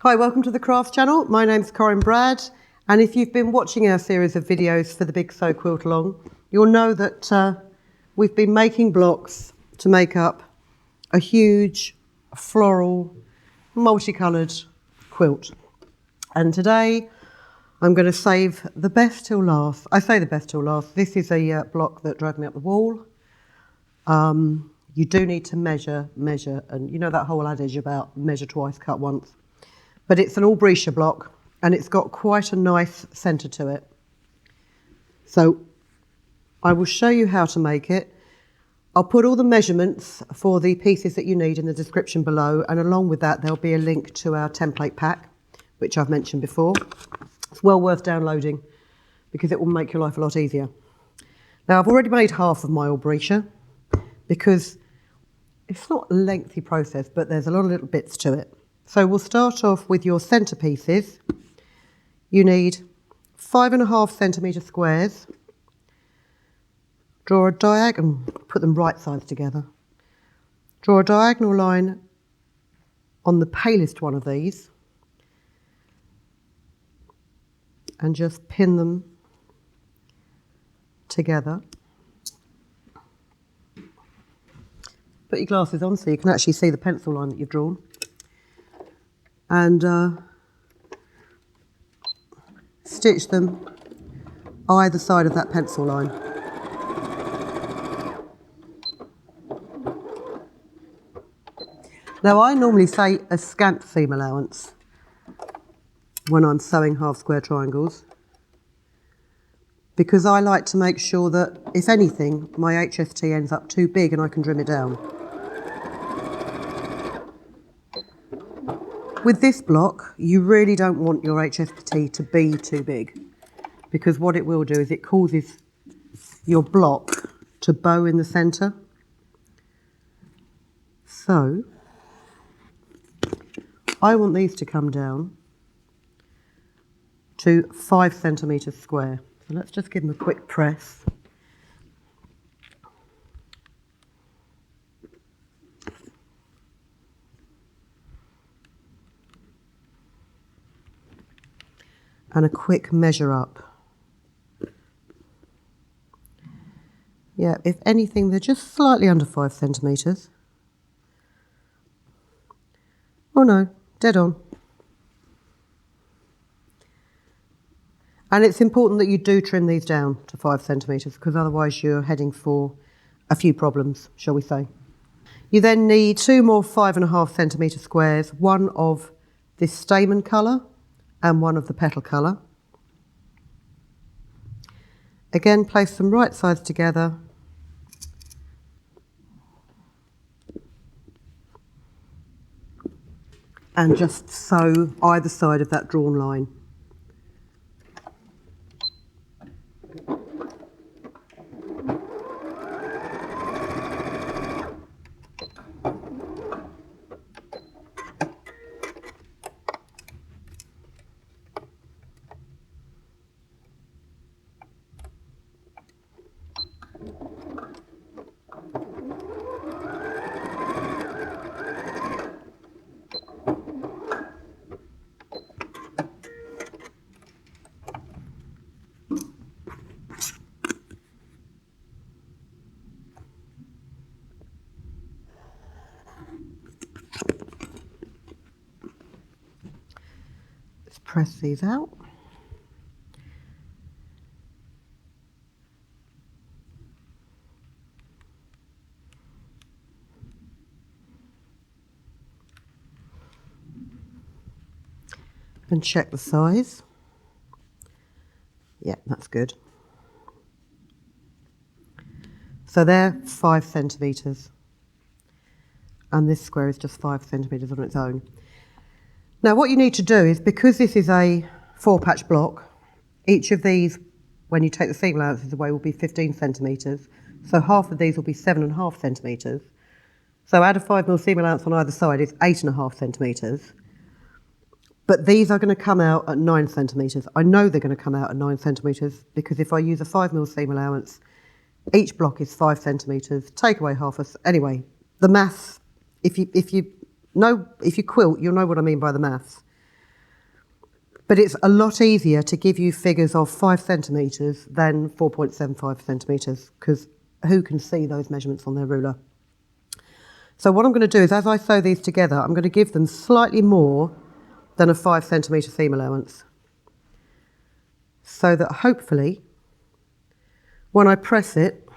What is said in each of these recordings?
Hi, welcome to the Crafts channel. My name's Corinne Brad, and if you've been watching our series of videos for the Big Sew Quilt-Along, you'll know that we've been making blocks to make up a huge floral, multicoloured quilt. And today I'm going to save the best till last. I say the best till last. This is a block that drove me up the wall. You do need to measure, and you know that whole adage about measure twice, cut once. But it's an Aubretia block and it's got quite a nice centre to it. So I will show you how to make it. I'll put all the measurements for the pieces that you need in the description below, and along with that there'll be a link to our template pack, which I've mentioned before. It's well worth downloading because it will make your life a lot easier. Now I've already made half of my Aubretia because it's not a lengthy process, but there's a lot of little bits to it. So we'll start off with your centre pieces. You need 5.5 centimetre squares. Draw a diagonal, put them right sides together. Draw a diagonal line on the palest one of these and just pin them together. Put your glasses on so you can actually see the pencil line that you've drawn. And stitch them either side of that pencil line. Now I normally say a scant seam allowance when I'm sewing half square triangles, because I like to make sure that, if anything, my HST ends up too big and I can trim it down. With this block, you really don't want your HST to be too big, because what it will do is it causes your block to bow in the centre. So I want these to come down to 5 centimetres square. So let's just give them a quick press. And a quick measure up. Yeah, if anything, they're just slightly under 5 centimetres. Oh no, dead on. And it's important that you do trim these down to 5 centimetres, because otherwise you're heading for a few problems, shall we say. You then need 2 more 5.5 centimetre squares, one of this Stamen colour and one of the Petal colour. Again, place them right sides together. And just sew either side of that drawn line. Press these out. And check the size. Yeah, that's good. So they're 5 centimetres. And this square is just 5 centimetres on its own. Now what you need to do is, because this is a 4-patch block, each of these, when you take the seam allowances away, will be 15 centimetres. So half of these will be 7.5 centimetres. So add a 5mm seam allowance on either side is 8.5 centimetres. But these are going to come out at 9 centimetres. I know they're going to come out at 9 centimetres because if I use a 5mm seam allowance, each block is 5 centimetres. Take away half a... Anyway, the maths, if you quilt, you'll know what I mean by the maths. But it's a lot easier to give you figures of 5 centimetres than 4.75 centimetres, because who can see those measurements on their ruler? So what I'm going to do is, as I sew these together, I'm going to give them slightly more than a 5 centimetre seam allowance, so that hopefully when I press it,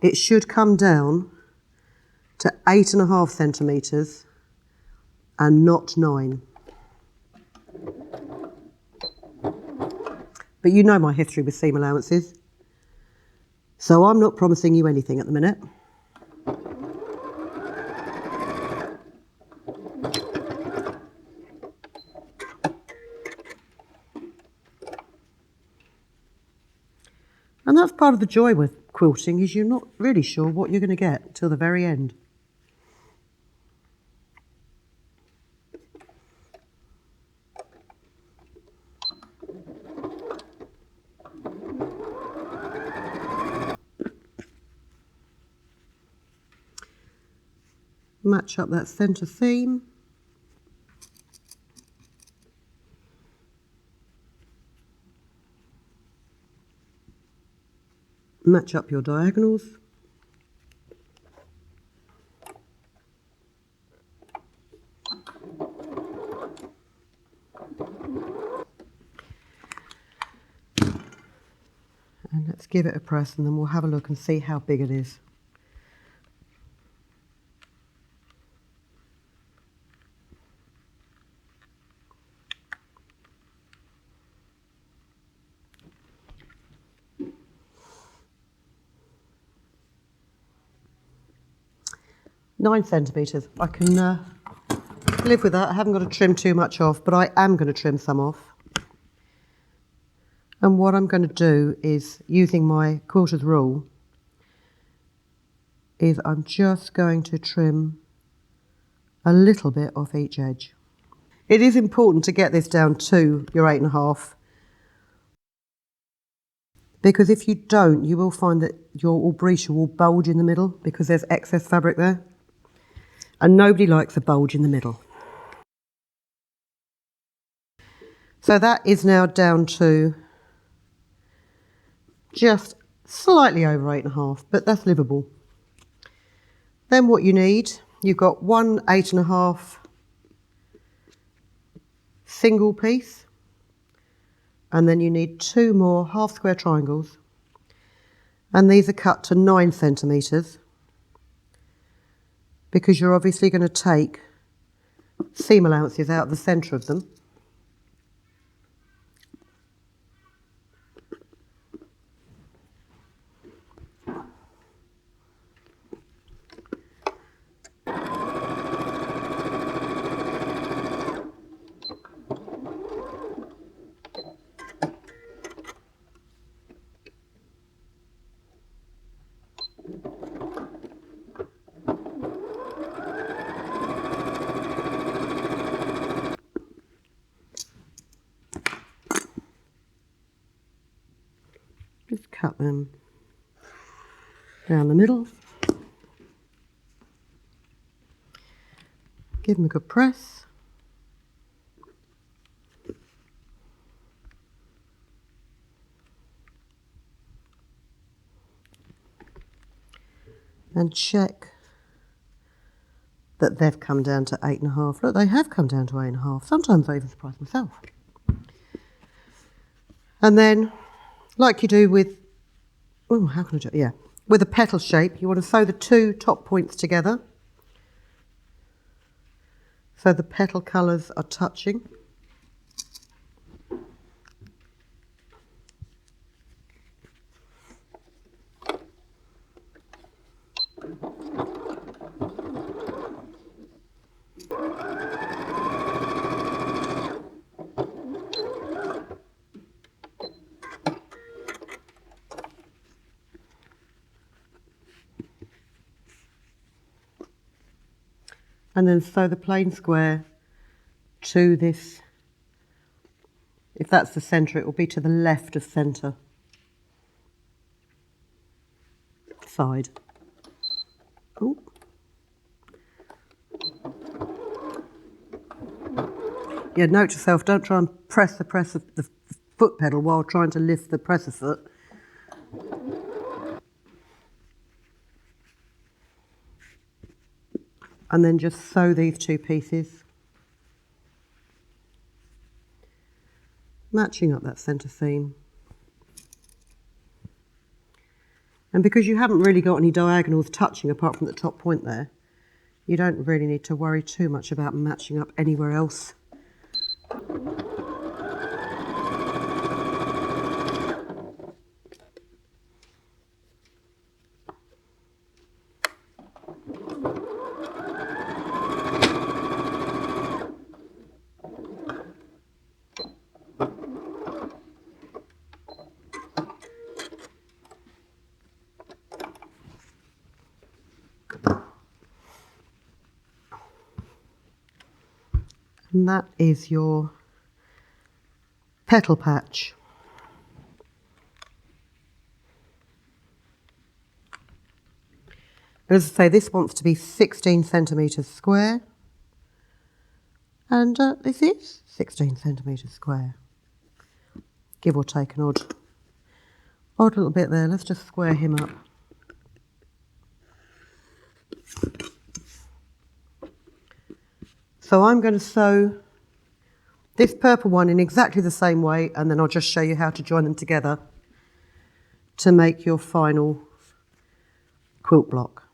it should come down to 8.5 centimetres and not 9. But you know my history with seam allowances, so I'm not promising you anything at the minute. And that's part of the joy with quilting, is you're not really sure what you're going to get till the very end. Match up that centre seam. Match up your diagonals. And let's give it a press, and then we'll have a look and see how big it is. Nine centimetres. I can live with that. I haven't got to trim too much off, but I am going to trim some off. And what I'm going to do is, using my quarters rule, is I'm just going to trim a little bit off each edge. It is important to get this down to your 8.5, because if you don't, you will find that your Aubretia will bulge in the middle because there's excess fabric there. And nobody likes a bulge in the middle. So that is now down to just slightly over 8.5, but that's livable. Then what you need, you've got one 8.5 single piece, and then you need 2 more half square triangles, and these are cut to 9 centimetres, because you're obviously going to take seam allowances out of the centre of them. Just cut them down the middle. Give them a good press. And check that they've come down to 8.5. Look, they have come down to 8.5. Sometimes I even surprise myself. And then, like you do with, oh, how can I do it? Yeah, with a petal shape, you want to sew the 2 top points together so the petal colours are touching. And then sew the plain square to this. If that's the centre, it will be to the left of centre side. Ooh. Yeah, note to self, don't try and press the foot pedal while trying to lift the presser foot. And then just sew these two pieces, matching up that centre seam. And because you haven't really got any diagonals touching apart from the top point there, you don't really need to worry too much about matching up anywhere else. And that is your petal patch. As I say, this wants to be 16 centimetres square, and this is 16 centimetres square, give or take an odd little bit there. Let's just square him up. So I'm going to sew this purple one in exactly the same way, and then I'll just show you how to join them together to make your final quilt block.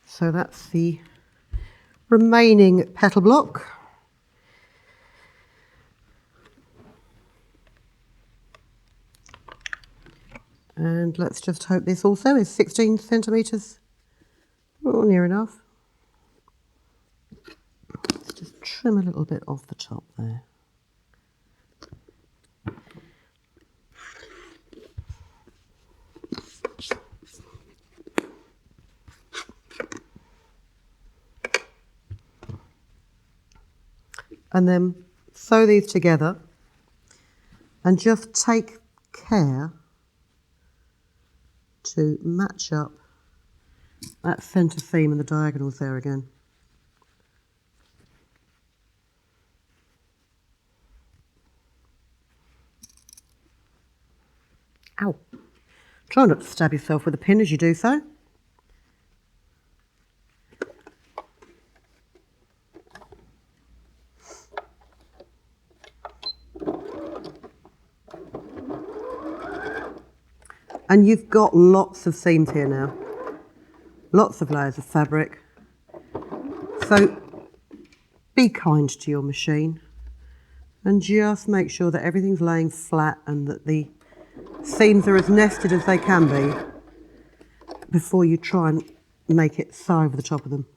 So that's the remaining petal block. And let's just hope this also is 16 centimetres, oh, near enough. Let's just trim a little bit off the top there. And then sew these together and just take care to match up that centre seam and the diagonals there again. Ow. Try not to stab yourself with a pin as you do so. And you've got lots of seams here now, lots of layers of fabric. So be kind to your machine and just make sure that everything's laying flat and that the seams are as nested as they can be before you try and make it sew over the top of them.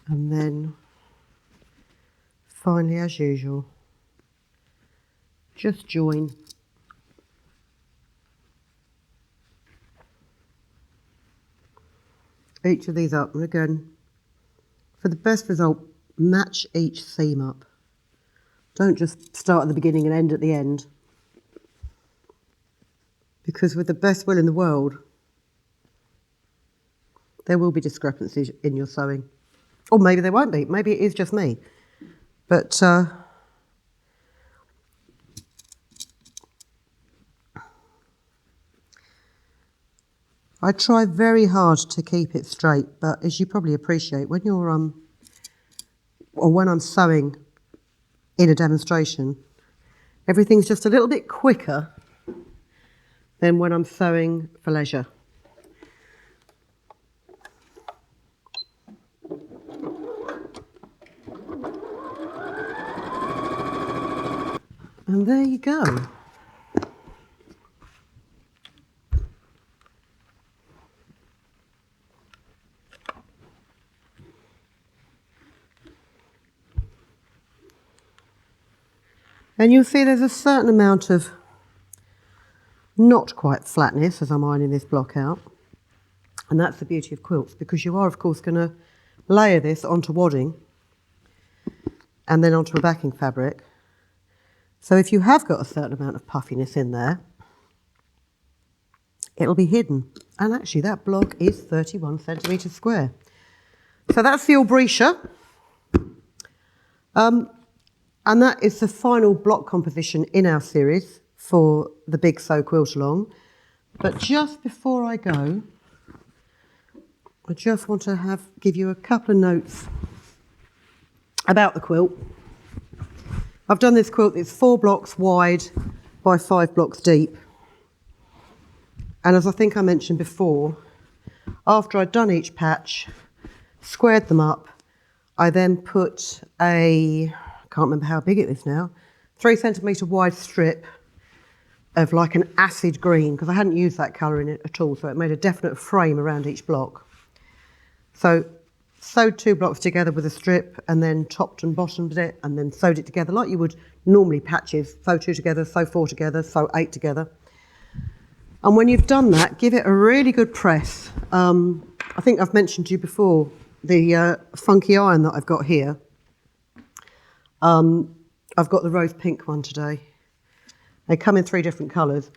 And then finally, as usual, just join each of these up. And again, for the best result, match each seam up. Don't just start at the beginning and end at the end, because with the best will in the world, there will be discrepancies in your sewing. Or maybe there won't be. Maybe it is just me. But I try very hard to keep it straight. But as you probably appreciate, when you're or when I'm sewing in a demonstration, everything's just a little bit quicker than when I'm sewing for leisure. And there you go. And you'll see there's a certain amount of not quite flatness as I'm ironing this block out. And that's the beauty of quilts, because you are, of course, going to layer this onto wadding and then onto a backing fabric. So if you have got a certain amount of puffiness in there, it'll be hidden. And actually that block is 31 centimetres square. So that's the Aubretia. And that is the final block composition in our series for the Big Sew Quilt-Along. But just before I go, I just want to give you a couple of notes about the quilt. I've done this quilt, it's 4 blocks wide by 5 blocks deep. And as I think I mentioned before, after I'd done each patch, squared them up, I then put I can't remember how big it is now, 3 centimetre wide strip of like an acid green, because I hadn't used that colour in it at all, so it made a definite frame around each block. So sewed 2 blocks together with a strip and then topped and bottomed it and then sewed it together like you would normally patches, sew 2 together, sew 4 together, sew 8 together. And when you've done that, give it a really good press. I think I've mentioned to you before the funky iron that I've got here. I've got the rose pink one today. They come in 3 different colours.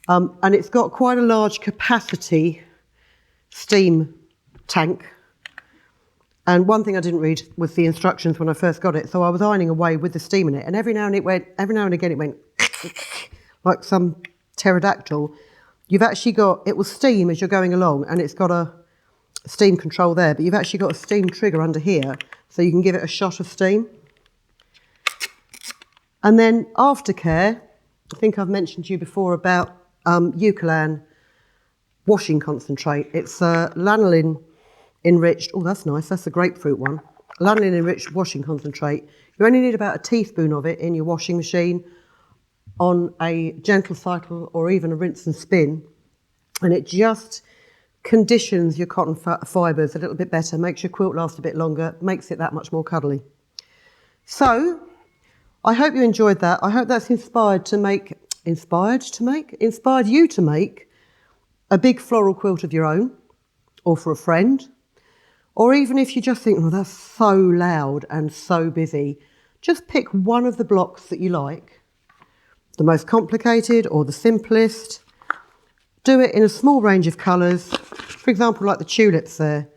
And it's got quite a large capacity steam tank. And one thing I didn't read was the instructions when I first got it. So I was ironing away with the steam in it. And every now and again it went like some pterodactyl. You've actually got, it will steam as you're going along, and it's got a steam control there, but you've actually got a steam trigger under here, so you can give it a shot of steam. And then aftercare, I think I've mentioned to you before about Eucalan washing concentrate. It's lanolin enriched, oh that's nice, that's the grapefruit one. Lanolin enriched washing concentrate. You only need about a teaspoon of it in your washing machine on a gentle cycle or even a rinse and spin, and it just conditions your cotton fibres a little bit better, makes your quilt last a bit longer, makes it that much more cuddly. So I hope you enjoyed that. I hope that's inspired you to make a big floral quilt of your own, or for a friend, or even if you just think, oh, that's so loud and so busy, just pick one of the blocks that you like, the most complicated or the simplest. Do it in a small range of colours. For example, like the tulips there.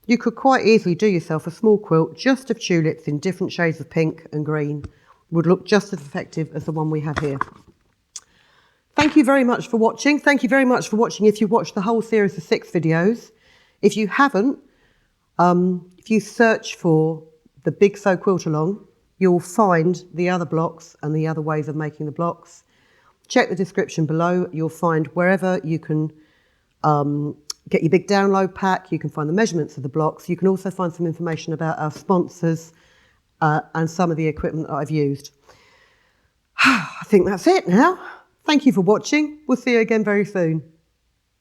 You could quite easily do yourself a small quilt just of tulips in different shades of pink and green. Would look just as effective as the one we have here. Thank you very much for watching. Thank you very much for watching if you watched the whole series of 6 videos. If you haven't, if you search for the Big Sew Quilt-Along, you'll find the other blocks and the other ways of making the blocks. Check the description below. You'll find wherever you can get your big download pack, you can find the measurements of the blocks. You can also find some information about our sponsors and some of the equipment that I've used. I think that's it now. Thank you for watching. We'll see you again very soon.